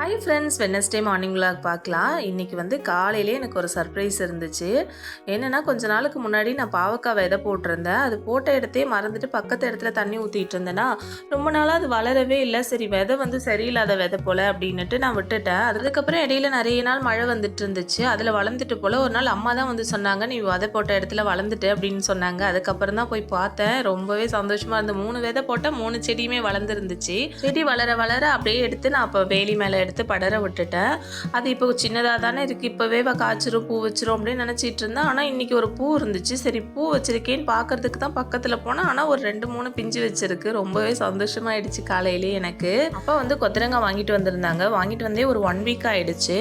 Hi friends, Wednesday morning vlog பார்க்கலாம். இன்றைக்கி வந்து காலையிலே எனக்கு ஒரு சர்ப்ரைஸ் இருந்துச்சு. என்னென்னா, கொஞ்ச நாளுக்கு முன்னாடி நான் பாவக்காய் விதை போட்டிருந்தேன். அது போட்ட இடத்தையே மறந்துட்டு பக்கத்து இடத்துல தண்ணி ஊற்றிட்டு இருந்தேன்னா, ரொம்ப நாளாக அது வளரவே இல்லை. சரி, விதை வந்து சரியில்லாத விதை போல் அப்படின்னுட்டு நான் விட்டுட்டேன். அதுக்கப்புறம் இடையில நிறைய நாள் மழை வந்துட்டு இருந்துச்சு. அதில் வளர்ந்துட்டு போல் ஒரு நாள் அம்மா தான் வந்து சொன்னாங்க, நீ விதை போட்ட இடத்துல வளர்ந்துட்டு அப்படின்னு சொன்னாங்க. அதுக்கப்புறம் தான் போய் பார்த்தேன். ரொம்பவே சந்தோஷமாக இருந்த 3 விதை போட்டால் 3 செடியுமே வளர்ந்துருந்துச்சு. செடி வளர வளர அப்படியே எடுத்து நான் அப்போ வேலி மேலே எடுத்து படர விட்டுட்டேன். அது இப்போ சின்னதாக தானே இருக்குது, இப்போவே காய்ச்சிரும் பூ வச்சிரும் அப்படின்னு நினச்சிட்டு இருந்தேன். ஆனால் இன்றைக்கி ஒரு பூ இருந்துச்சு. சரி, பூ வச்சிருக்கேன்னு பார்க்கறதுக்கு தான் பக்கத்தில் போனேன். ஆனால் ஒரு 2-3 பிஞ்சு வச்சிருக்கு. ரொம்பவே சந்தோஷமாயிடுச்சு காலையிலே எனக்கு. அப்போ வந்து கொத்தரங்காய் வாங்கிட்டு வந்திருந்தாங்க. வாங்கிட்டு வந்தே ஒரு 1 வீக் ஆகிடுச்சு.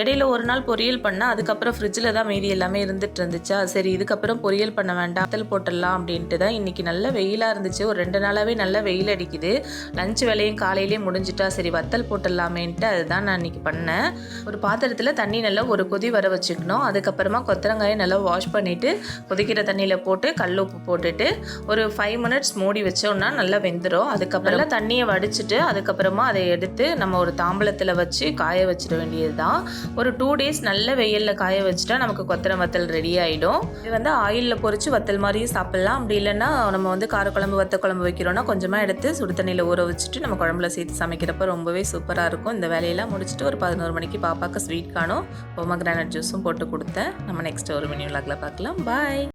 இடையில ஒரு நாள் பொரியல் பண்ணேன். அதுக்கப்புறம் ஃப்ரிட்ஜில் தான் மீதி எல்லாமே இருந்துட்டு இருந்துச்சா, சரி இதுக்கப்புறம் பொரியல் பண்ண வேண்டாம், வத்தல் போட்டுடலாம் அப்படின்ட்டு தான். இன்றைக்கி நல்ல வெயிலாக இருந்துச்சு. ஒரு 2 நாளாகவே நல்ல வெயில் அடிக்குது. லஞ்ச் வேலையும் காலையிலே முடிஞ்சிட்டா, சரி வத்தல் போட்டுடலாமேன்ட்டு அதுதான் நான் இன்றைக்கி பண்ணேன். ஒரு பாத்திரத்தில் தண்ணி நல்லா ஒரு கொதி வர வச்சுக்கணும். அதுக்கப்புறமா கொத்தரங்காயை நல்லா வாஷ் பண்ணிவிட்டு கொதிக்கிற தண்ணியில் போட்டு கல் உப்பு போட்டுட்டு ஒரு 5 மினிட்ஸ் மூடி வச்சோம்னா நல்லா வெந்துடும். அதுக்கப்புறம் தண்ணியை வடிச்சிட்டு அதுக்கப்புறமா அதை எடுத்து நம்ம ஒரு தாம்பலத்தில் வச்சு காய வச்சிட வேண்டியது தான். ஒரு 2 டேஸ் நல்ல வெயிலில் காய வச்சுட்டா நமக்கு கொத்தரை வத்தல் ரெடி ஆகிடும். இது வந்து ஆயிலில் பொரிச்சு வத்தல் மாதிரியும் சாப்பிட்லாம். அப்படி இல்லைன்னா நம்ம வந்து காரக்குழம்பு வத்த குழம்பு வைக்கிறோன்னா கொஞ்சமாக எடுத்து சுடு தண்ணியில் ஊற வச்சுட்டு நம்ம குழம்புல சேர்த்து சமைக்கிறப்ப ரொம்பவே சூப்பராக இருக்கும். இந்த வேலையெல்லாம் முடிச்சுட்டு ஒரு 11 மணிக்கு பாப்பாவுக்கு ஸ்வீட் கார்னும் பொமக்ரானட் ஜூஸும் போட்டு கொடுத்தேன். நம்ம நெக்ஸ்ட் ஒரு மினி விலாக்ல பார்க்கலாம். பாய்.